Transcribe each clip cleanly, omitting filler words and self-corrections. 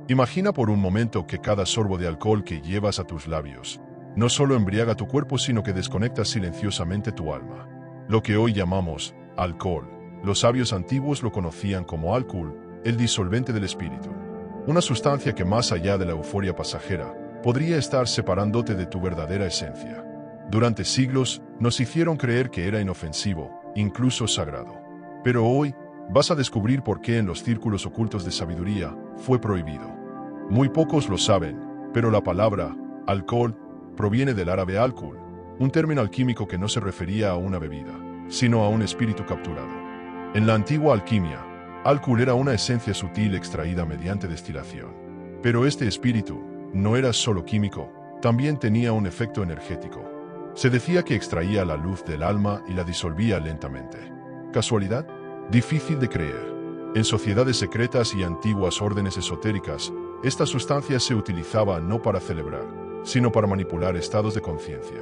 Imagina por un momento que cada sorbo de alcohol que llevas a tus labios no solo embriaga tu cuerpo, sino que desconecta silenciosamente tu alma. Lo que hoy llamamos alcohol, los sabios antiguos lo conocían como alcohol, el disolvente del espíritu. Una sustancia que, más allá de la euforia pasajera, podría estar separándote de tu verdadera esencia. Durante siglos nos hicieron creer que era inofensivo, incluso sagrado. Pero hoy vas a descubrir por qué en los círculos ocultos de sabiduría fue prohibido. Muy pocos lo saben, pero la palabra alcohol proviene del árabe alcohol, un término alquímico que no se refería a una bebida, sino a un espíritu capturado. En la antigua alquimia, alcohol era una esencia sutil extraída mediante destilación. Pero este espíritu no era solo químico, también tenía un efecto energético. Se decía que extraía la luz del alma y la disolvía lentamente. ¿Casualidad? Difícil de creer. En sociedades secretas y antiguas órdenes esotéricas, esta sustancia se utilizaba no para celebrar, sino para manipular estados de conciencia.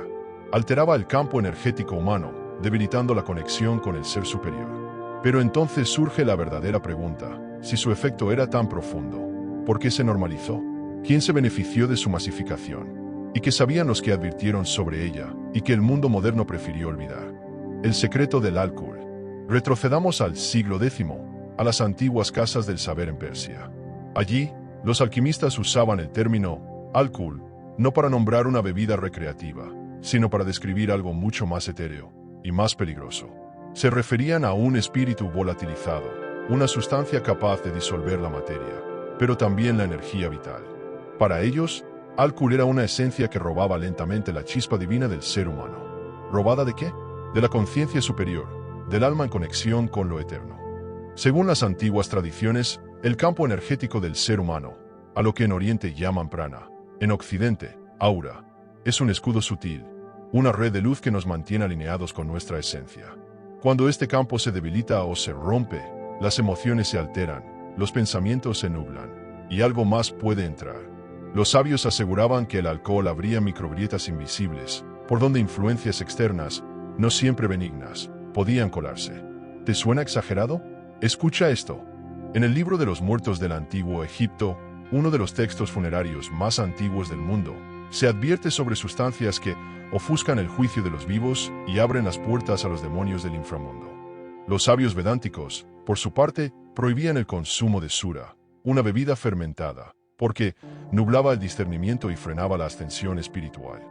Alteraba el campo energético humano, debilitando la conexión con el ser superior. Pero entonces surge la verdadera pregunta: si su efecto era tan profundo, ¿por qué se normalizó? ¿Quién se benefició de su masificación? ¿Y qué sabían los que advirtieron sobre ella y que el mundo moderno prefirió olvidar? El secreto del alcohol. Retrocedamos al siglo X, a las antiguas casas del saber en Persia. Allí, los alquimistas usaban el término alcohol no para nombrar una bebida recreativa, sino para describir algo mucho más etéreo y más peligroso. Se referían a un espíritu volatilizado, una sustancia capaz de disolver la materia, pero también la energía vital. Para ellos, alcohol era una esencia que robaba lentamente la chispa divina del ser humano. ¿Robada de qué? De la conciencia superior, del alma en conexión con lo eterno. Según las antiguas tradiciones, el campo energético del ser humano, a lo que en Oriente llaman prana, en Occidente, aura, es un escudo sutil, una red de luz que nos mantiene alineados con nuestra esencia. Cuando este campo se debilita o se rompe, las emociones se alteran, los pensamientos se nublan, y algo más puede entrar. Los sabios aseguraban que el alcohol abría microgrietas invisibles, por donde influencias externas, no siempre benignas, podían colarse. ¿Te suena exagerado? Escucha esto. En el libro de los muertos del antiguo Egipto, uno de los textos funerarios más antiguos del mundo, se advierte sobre sustancias que ofuscan el juicio de los vivos y abren las puertas a los demonios del inframundo. Los sabios vedánticos, por su parte, prohibían el consumo de sura, una bebida fermentada, porque nublaba el discernimiento y frenaba la ascensión espiritual.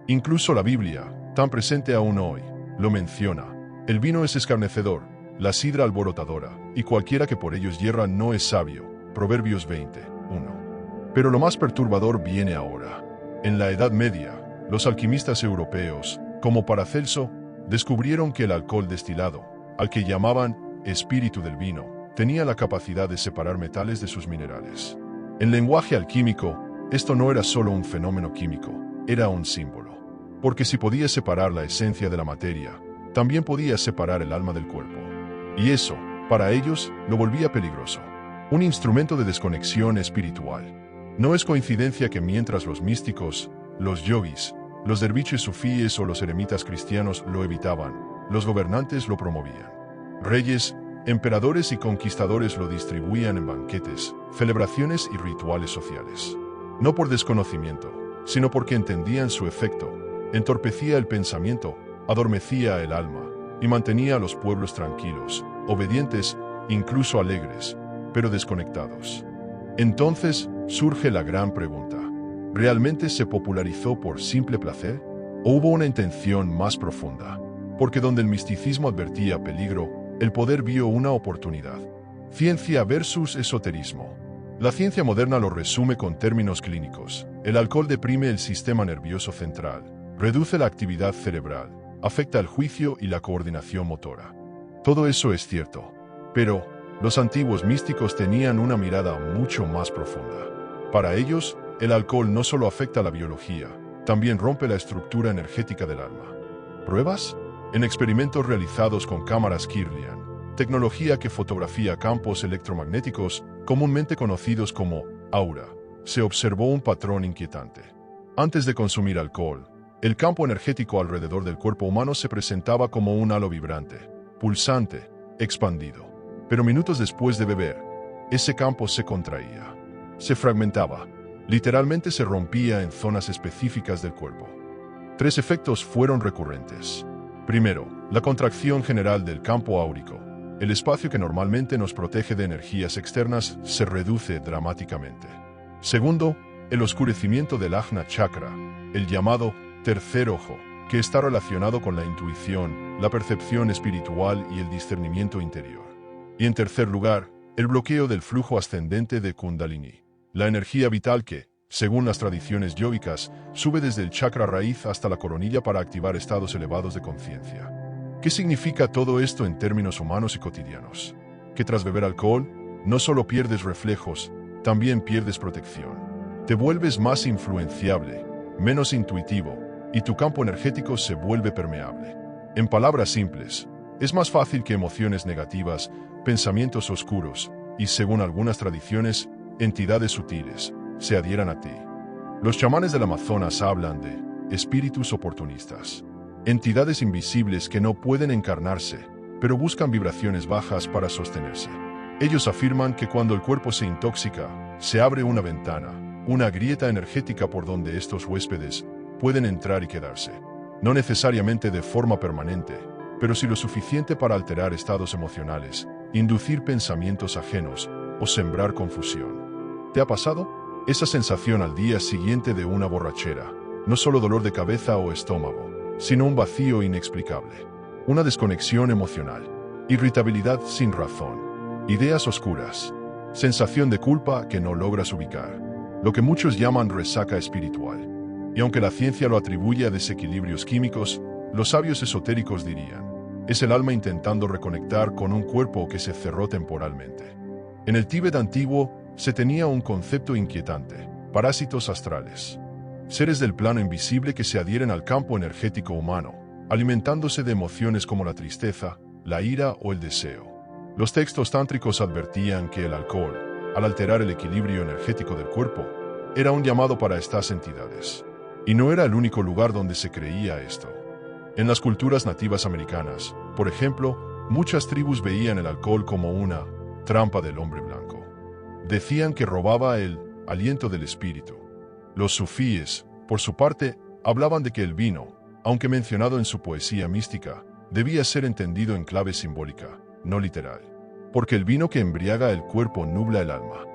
Incluso la Biblia, tan presente aún hoy, lo menciona. El vino es escarnecedor, la sidra alborotadora, y cualquiera que por ellos hierra no es sabio. Proverbios 20:1. Pero lo más perturbador viene ahora. En la Edad Media, los alquimistas europeos, como Paracelso, descubrieron que el alcohol destilado, al que llamaban espíritu del vino, tenía la capacidad de separar metales de sus minerales. En lenguaje alquímico, esto no era solo un fenómeno químico, era un símbolo. Porque si podía separar la esencia de la materia, también podía separar el alma del cuerpo. Y eso, para ellos, lo volvía peligroso. Un instrumento de desconexión espiritual. No es coincidencia que mientras los místicos, los yogis, los derviches sufíes o los eremitas cristianos lo evitaban, los gobernantes lo promovían. Reyes, emperadores y conquistadores lo distribuían en banquetes, celebraciones y rituales sociales. No por desconocimiento, sino porque entendían su efecto. Entorpecía el pensamiento, adormecía el alma y mantenía a los pueblos tranquilos, obedientes, incluso alegres, pero desconectados. Entonces surge la gran pregunta: ¿realmente se popularizó por simple placer? ¿O hubo una intención más profunda? Porque donde el misticismo advertía peligro, el poder vio una oportunidad. Ciencia versus esoterismo. La ciencia moderna lo resume con términos clínicos. El alcohol deprime el sistema nervioso central, reduce la actividad cerebral, afecta el juicio y la coordinación motora. Todo eso es cierto, pero los antiguos místicos tenían una mirada mucho más profunda. Para ellos, el alcohol no solo afecta la biología, también rompe la estructura energética del alma. ¿Pruebas? En experimentos realizados con cámaras Kirlian, tecnología que fotografía campos electromagnéticos comúnmente conocidos como aura, se observó un patrón inquietante. Antes de consumir alcohol, el campo energético alrededor del cuerpo humano se presentaba como un halo vibrante, pulsante, expandido. Pero minutos después de beber, ese campo se contraía. Se fragmentaba. Literalmente se rompía en zonas específicas del cuerpo. 3 efectos fueron recurrentes. Primero, la contracción general del campo áurico. El espacio que normalmente nos protege de energías externas se reduce dramáticamente. Segundo, el oscurecimiento del Ajna Chakra, el llamado tercer ojo, que está relacionado con la intuición, la percepción espiritual y el discernimiento interior. Y en tercer lugar, el bloqueo del flujo ascendente de Kundalini, la energía vital que, según las tradiciones yógicas, sube desde el chakra raíz hasta la coronilla para activar estados elevados de conciencia. ¿Qué significa todo esto en términos humanos y cotidianos? Que tras beber alcohol, no solo pierdes reflejos, también pierdes protección. Te vuelves más influenciable, menos intuitivo, y tu campo energético se vuelve permeable. En palabras simples, es más fácil que emociones negativas, pensamientos oscuros y, según algunas tradiciones, entidades sutiles, se adhieran a ti. Los chamanes del Amazonas hablan de espíritus oportunistas, entidades invisibles que no pueden encarnarse, pero buscan vibraciones bajas para sostenerse. Ellos afirman que cuando el cuerpo se intoxica, se abre una ventana, una grieta energética por donde estos huéspedes pueden entrar y quedarse. No necesariamente de forma permanente, pero sí lo suficiente para alterar estados emocionales, inducir pensamientos ajenos o sembrar confusión. ¿Te ha pasado? Esa sensación al día siguiente de una borrachera, no solo dolor de cabeza o estómago, sino un vacío inexplicable, una desconexión emocional, irritabilidad sin razón, ideas oscuras, sensación de culpa que no logras ubicar, lo que muchos llaman resaca espiritual. Y aunque la ciencia lo atribuye a desequilibrios químicos, los sabios esotéricos dirían, es el alma intentando reconectar con un cuerpo que se cerró temporalmente. En el Tíbet antiguo se tenía un concepto inquietante: parásitos astrales. Seres del plano invisible que se adhieren al campo energético humano, alimentándose de emociones como la tristeza, la ira o el deseo. Los textos tántricos advertían que el alcohol, al alterar el equilibrio energético del cuerpo, era un llamado para estas entidades. Y no era el único lugar donde se creía esto. En las culturas nativas americanas, por ejemplo, muchas tribus veían el alcohol como una trampa del hombre blanco. Decían que robaba el aliento del espíritu. Los sufíes, por su parte, hablaban de que el vino, aunque mencionado en su poesía mística, debía ser entendido en clave simbólica, no literal. Porque el vino que embriaga el cuerpo nubla el alma.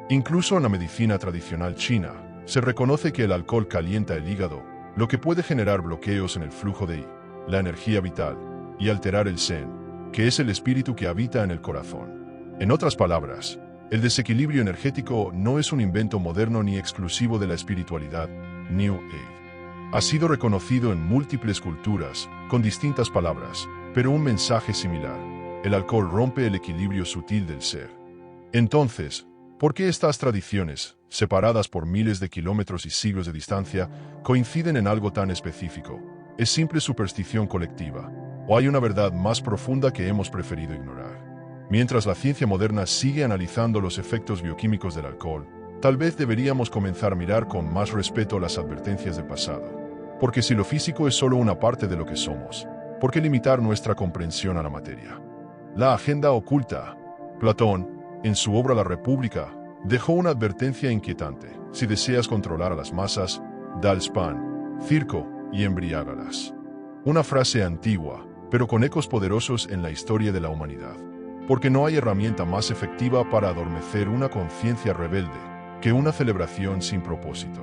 Incluso en la medicina tradicional china, se reconoce que el alcohol calienta el hígado, lo que puede generar bloqueos en el flujo de la energía vital y alterar el Zen, que es el espíritu que habita en el corazón. En otras palabras, el desequilibrio energético no es un invento moderno ni exclusivo de la espiritualidad New Age. Ha sido reconocido en múltiples culturas, con distintas palabras, pero un mensaje similar: el alcohol rompe el equilibrio sutil del ser. Entonces, ¿por qué estas tradiciones, separadas por miles de kilómetros y siglos de distancia, coinciden en algo tan específico? ¿Es simple superstición colectiva? ¿O hay una verdad más profunda que hemos preferido ignorar? Mientras la ciencia moderna sigue analizando los efectos bioquímicos del alcohol, tal vez deberíamos comenzar a mirar con más respeto las advertencias del pasado. Porque si lo físico es solo una parte de lo que somos, ¿por qué limitar nuestra comprensión a la materia? La agenda oculta. Platón, en su obra La República, dejó una advertencia inquietante: si deseas controlar a las masas, dales pan, circo y embriágalas. Una frase antigua, pero con ecos poderosos en la historia de la humanidad. Porque no hay herramienta más efectiva para adormecer una conciencia rebelde que una celebración sin propósito.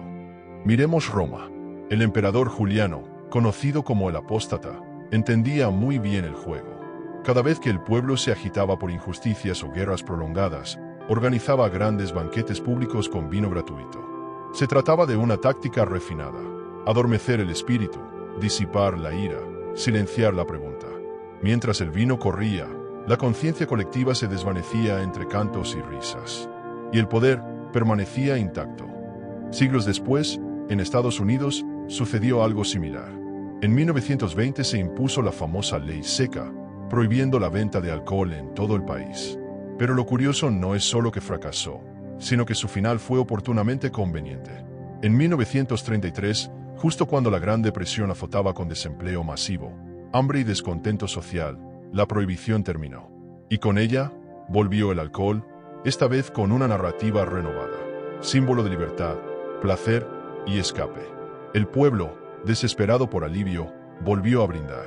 Miremos Roma. El emperador Juliano, conocido como el apóstata, entendía muy bien el juego. Cada vez que el pueblo se agitaba por injusticias o guerras prolongadas, organizaba grandes banquetes públicos con vino gratuito. Se trataba de una táctica refinada: adormecer el espíritu, disipar la ira, silenciar la pregunta. Mientras el vino corría, la conciencia colectiva se desvanecía entre cantos y risas. Y el poder permanecía intacto. Siglos después, en Estados Unidos, sucedió algo similar. En 1920 se impuso la famosa ley seca, prohibiendo la venta de alcohol en todo el país. Pero lo curioso no es solo que fracasó, sino que su final fue oportunamente conveniente. En 1933, justo cuando la Gran Depresión azotaba con desempleo masivo, hambre y descontento social, la prohibición terminó. Y con ella, volvió el alcohol, esta vez con una narrativa renovada. símbolo de libertad, placer y escape. El pueblo, desesperado por alivio, volvió a brindar.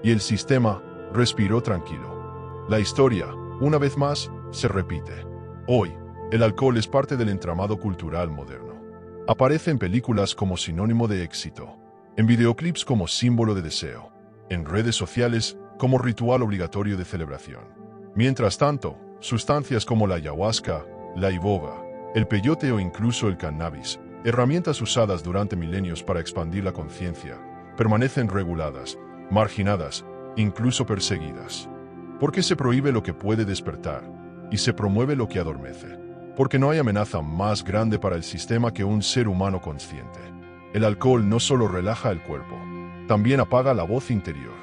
Y el sistema respiró tranquilo. La historia, una vez más, se repite. Hoy, el alcohol es parte del entramado cultural moderno. Aparece en películas como sinónimo de éxito, en videoclips como símbolo de deseo, en redes sociales como ritual obligatorio de celebración. Mientras tanto, sustancias como la ayahuasca, la iboga, el peyote o incluso el cannabis, herramientas usadas durante milenios para expandir la conciencia, permanecen reguladas, marginadas, incluso perseguidas. Porque se prohíbe lo que puede despertar y se promueve lo que adormece. Porque no hay amenaza más grande para el sistema que un ser humano consciente. El alcohol no solo relaja el cuerpo, también apaga la voz interior.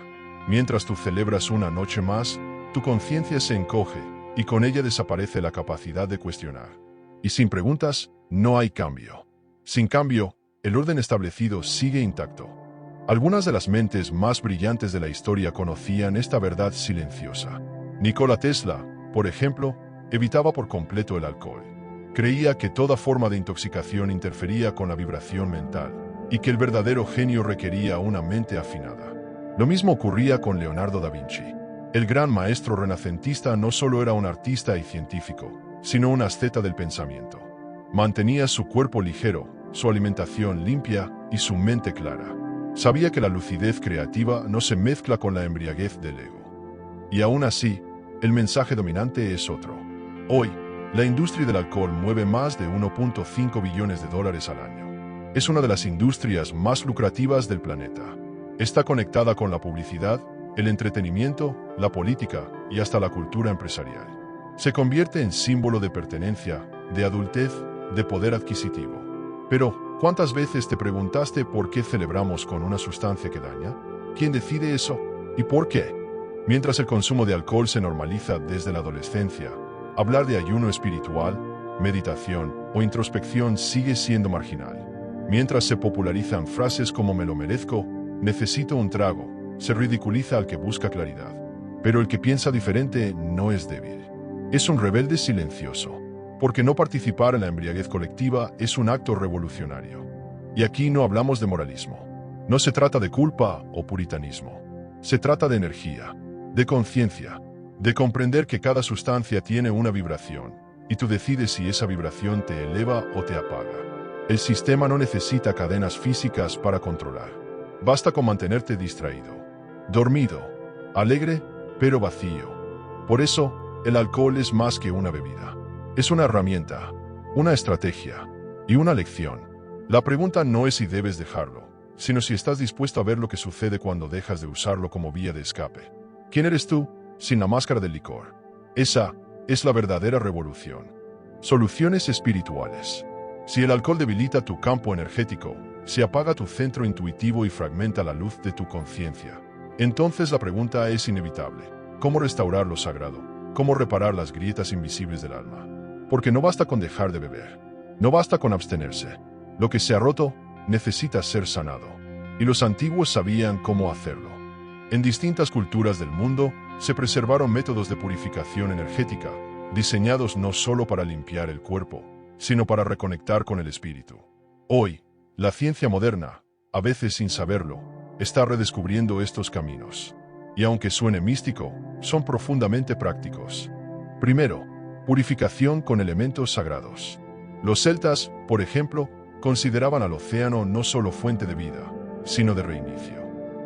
Mientras tú celebras una noche más, tu conciencia se encoge y con ella desaparece la capacidad de cuestionar. Y sin preguntas, no hay cambio. Sin cambio, el orden establecido sigue intacto. Algunas de las mentes más brillantes de la historia conocían esta verdad silenciosa. Nikola Tesla, por ejemplo, evitaba por completo el alcohol. Creía que toda forma de intoxicación interfería con la vibración mental y que el verdadero genio requería una mente afinada. Lo mismo ocurría con Leonardo da Vinci. El gran maestro renacentista no solo era un artista y científico, sino un asceta del pensamiento. Mantenía su cuerpo ligero, su alimentación limpia y su mente clara. Sabía que la lucidez creativa no se mezcla con la embriaguez del ego. Y aún así, el mensaje dominante es otro. Hoy, la industria del alcohol mueve más de 1.5 billones de dólares al año. Es una de las industrias más lucrativas del planeta. Está conectada con la publicidad, el entretenimiento, la política y hasta la cultura empresarial. Se convierte en símbolo de pertenencia, de adultez, de poder adquisitivo. Pero, ¿cuántas veces te preguntaste por qué celebramos con una sustancia que daña? ¿Quién decide eso? ¿Y por qué? Mientras el consumo de alcohol se normaliza desde la adolescencia, hablar de ayuno espiritual, meditación o introspección sigue siendo marginal. Mientras se popularizan frases como me lo merezco, necesito un trago, se ridiculiza al que busca claridad. Pero el que piensa diferente no es débil. Es un rebelde silencioso. Porque no participar en la embriaguez colectiva es un acto revolucionario. Y aquí no hablamos de moralismo. No se trata de culpa o puritanismo. Se trata de energía, de conciencia, de comprender que cada sustancia tiene una vibración, y tú decides si esa vibración te eleva o te apaga. El sistema no necesita cadenas físicas para controlar. Basta con mantenerte distraído, dormido, alegre, pero vacío. Por eso, el alcohol es más que una bebida. Es una herramienta, una estrategia y una lección. La pregunta no es si debes dejarlo, sino si estás dispuesto a ver lo que sucede cuando dejas de usarlo como vía de escape. ¿Quién eres tú sin la máscara del licor? Esa es la verdadera revolución. Soluciones espirituales. Si el alcohol debilita tu campo energético, si apaga tu centro intuitivo y fragmenta la luz de tu conciencia, entonces la pregunta es inevitable. ¿Cómo restaurar lo sagrado? ¿Cómo reparar las grietas invisibles del alma? Porque no basta con dejar de beber. No basta con abstenerse. Lo que se ha roto necesita ser sanado. Y los antiguos sabían cómo hacerlo. En distintas culturas del mundo se preservaron métodos de purificación energética, diseñados no solo para limpiar el cuerpo, sino para reconectar con el espíritu. Hoy, la ciencia moderna, a veces sin saberlo, está redescubriendo estos caminos. Y aunque suene místico, son profundamente prácticos. Primero, purificación con elementos sagrados. Los celtas, por ejemplo, consideraban al océano no solo fuente de vida, sino de reinicio.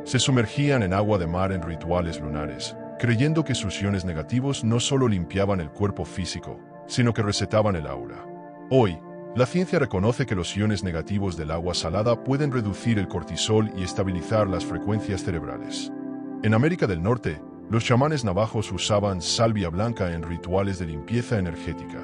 Se sumergían en agua de mar en rituales lunares, creyendo que sus iones negativos no solo limpiaban el cuerpo físico, sino que resetaban el aura. Hoy, la ciencia reconoce que los iones negativos del agua salada pueden reducir el cortisol y estabilizar las frecuencias cerebrales. En América del Norte, los chamanes navajos usaban salvia blanca en rituales de limpieza energética.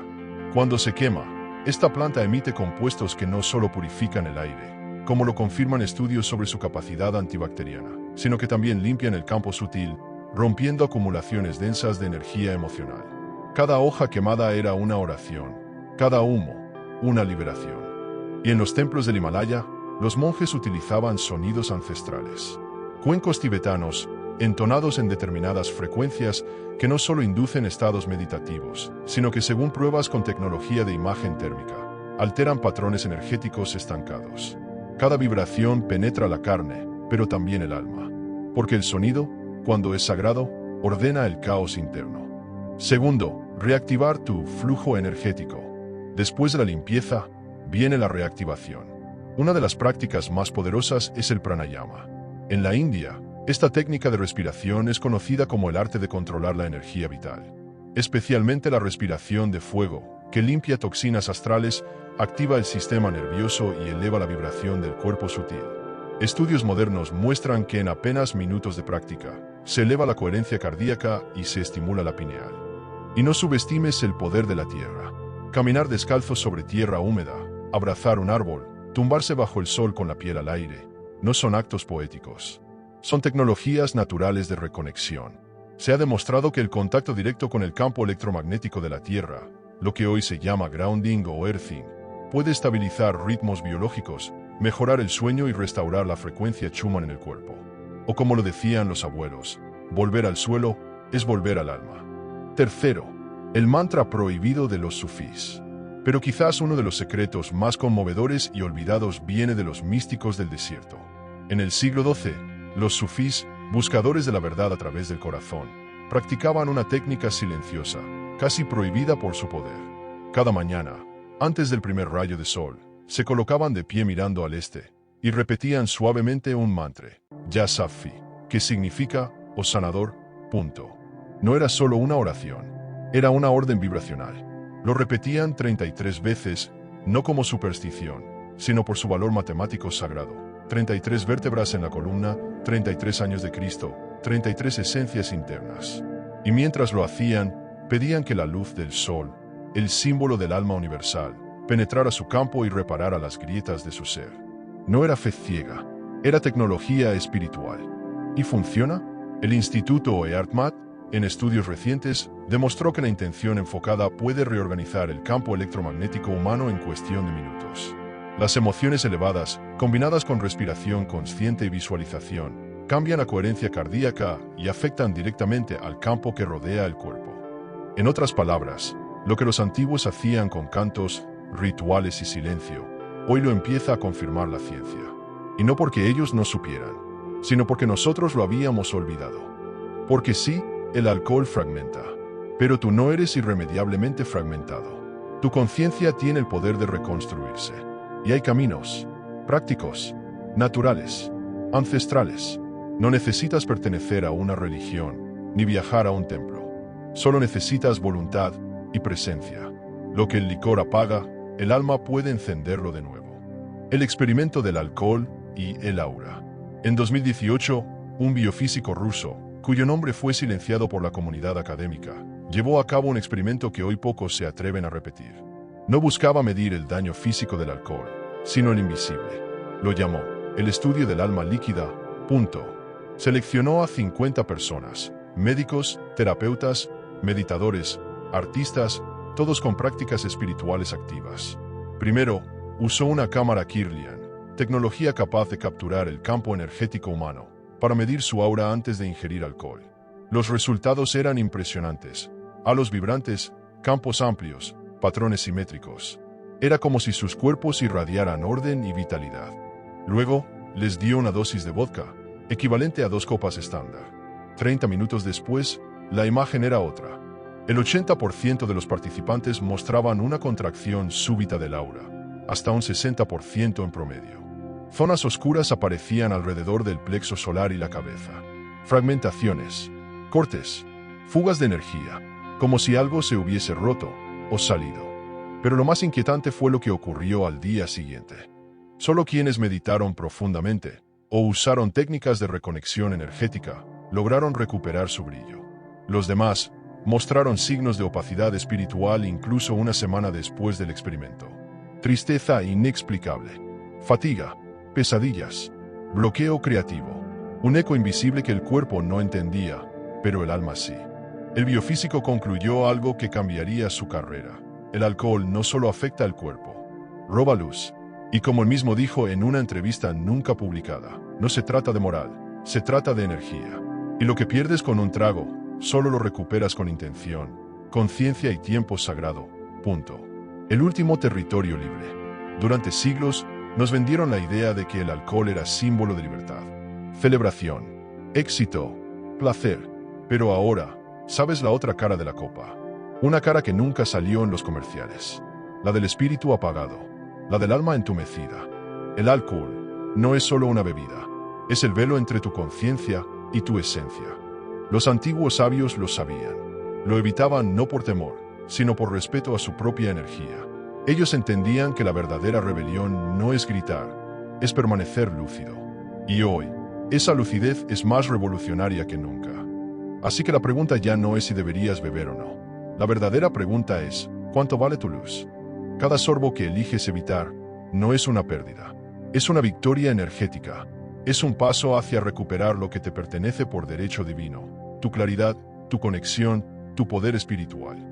Cuando se quema, esta planta emite compuestos que no solo purifican el aire, como lo confirman estudios sobre su capacidad antibacteriana, sino que también limpian el campo sutil, rompiendo acumulaciones densas de energía emocional. Cada hoja quemada era una oración, cada humo, una liberación. Y en los templos del Himalaya, los monjes utilizaban sonidos ancestrales. Cuencos tibetanos, entonados en determinadas frecuencias que no solo inducen estados meditativos, sino que según pruebas con tecnología de imagen térmica, alteran patrones energéticos estancados. Cada vibración penetra la carne, pero también el alma. Porque el sonido, cuando es sagrado, ordena el caos interno. Segundo, reactivar tu flujo energético. Después de la limpieza, viene la reactivación. Una de las prácticas más poderosas es el pranayama. En la India, esta técnica de respiración es conocida como el arte de controlar la energía vital. Especialmente la respiración de fuego, que limpia toxinas astrales, activa el sistema nervioso y eleva la vibración del cuerpo sutil. Estudios modernos muestran que en apenas minutos de práctica, se eleva la coherencia cardíaca y se estimula la pineal. Y no subestimes el poder de la tierra. Caminar descalzo sobre tierra húmeda, abrazar un árbol, tumbarse bajo el sol con la piel al aire, no son actos poéticos. Son tecnologías naturales de reconexión. Se ha demostrado que el contacto directo con el campo electromagnético de la Tierra, lo que hoy se llama grounding o earthing, puede estabilizar ritmos biológicos, mejorar el sueño y restaurar la frecuencia Schumann en el cuerpo. O como lo decían los abuelos, volver al suelo es volver al alma. Tercero, el mantra prohibido de los sufís. Pero quizás uno de los secretos más conmovedores y olvidados viene de los místicos del desierto. En el siglo XII, los sufís, buscadores de la verdad a través del corazón, practicaban una técnica silenciosa, casi prohibida por su poder. Cada mañana, antes del primer rayo de sol, se colocaban de pie mirando al este y repetían suavemente un mantra, Ya Safi, que significa, o sanador, punto. No era solo una oración, era una orden vibracional. Lo repetían 33 veces, no como superstición, sino por su valor matemático sagrado. 33 vértebras en la columna, 33 años de Cristo, 33 esencias internas. Y mientras lo hacían, pedían que la luz del sol, el símbolo del alma universal, penetrara su campo y reparara las grietas de su ser. No era fe ciega, era tecnología espiritual. ¿Y funciona? El Instituto EarthMat, en estudios recientes, demostró que la intención enfocada puede reorganizar el campo electromagnético humano en cuestión de minutos. Las emociones elevadas, combinadas con respiración consciente y visualización, cambian la coherencia cardíaca y afectan directamente al campo que rodea el cuerpo. En otras palabras, lo que los antiguos hacían con cantos, rituales y silencio, hoy lo empieza a confirmar la ciencia. Y no porque ellos no supieran, sino porque nosotros lo habíamos olvidado. Porque sí, el alcohol fragmenta, pero tú no eres irremediablemente fragmentado. Tu conciencia tiene el poder de reconstruirse. Y hay caminos, prácticos, naturales, ancestrales. No necesitas pertenecer a una religión, ni viajar a un templo. Solo necesitas voluntad y presencia. Lo que el licor apaga, el alma puede encenderlo de nuevo. El experimento del alcohol y el aura. En 2018, un biofísico ruso, cuyo nombre fue silenciado por la comunidad académica, llevó a cabo un experimento que hoy pocos se atreven a repetir. No buscaba medir el daño físico del alcohol, sino el invisible. Lo llamó el estudio del alma líquida. Seleccionó a 50 personas, médicos, terapeutas, meditadores, artistas, todos con prácticas espirituales activas. Primero, usó una cámara Kirlian, tecnología capaz de capturar el campo energético humano, para medir su aura antes de ingerir alcohol. Los resultados eran impresionantes. Halos vibrantes, campos amplios, patrones simétricos. Era como si sus cuerpos irradiaran orden y vitalidad. Luego, les dio una dosis de vodka, equivalente a 2 copas estándar. 30 minutos después, la imagen era otra. El 80% de los participantes mostraban una contracción súbita del aura, hasta un 60% en promedio. Zonas oscuras aparecían alrededor del plexo solar y la cabeza. Fragmentaciones, cortes, fugas de energía, como si algo se hubiese roto o salido. Pero lo más inquietante fue lo que ocurrió al día siguiente. Solo quienes meditaron profundamente o usaron técnicas de reconexión energética lograron recuperar su brillo. Los demás mostraron signos de opacidad espiritual incluso una semana después del experimento. Tristeza inexplicable, fatiga, pesadillas, bloqueo creativo, un eco invisible que el cuerpo no entendía, pero el alma sí. El biofísico concluyó algo que cambiaría su carrera. El alcohol no solo afecta al cuerpo, roba luz. Y como él mismo dijo en una entrevista nunca publicada, no se trata de moral, se trata de energía. Y lo que pierdes con un trago, solo lo recuperas con intención, conciencia y tiempo sagrado. el último territorio libre. Durante siglos, nos vendieron la idea de que el alcohol era símbolo de libertad, celebración, éxito, placer. Pero ahora, ¿sabes la otra cara de la copa? Una cara que nunca salió en los comerciales. La del espíritu apagado, la del alma entumecida. El alcohol no es solo una bebida, es el velo entre tu conciencia y tu esencia. Los antiguos sabios lo sabían. Lo evitaban no por temor, sino por respeto a su propia energía. Ellos entendían que la verdadera rebelión no es gritar, es permanecer lúcido. Y hoy, esa lucidez es más revolucionaria que nunca. Así que la pregunta ya no es si deberías beber o no. La verdadera pregunta es, ¿cuánto vale tu luz? Cada sorbo que eliges evitar no es una pérdida, es una victoria energética. Es un paso hacia recuperar lo que te pertenece por derecho divino, tu claridad, tu conexión, tu poder espiritual.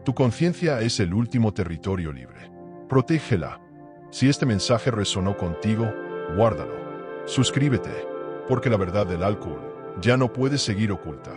Tu conciencia es el último territorio libre. Protégela. Si este mensaje resonó contigo, guárdalo. Suscríbete, porque la verdad del alcohol ya no puede seguir oculta.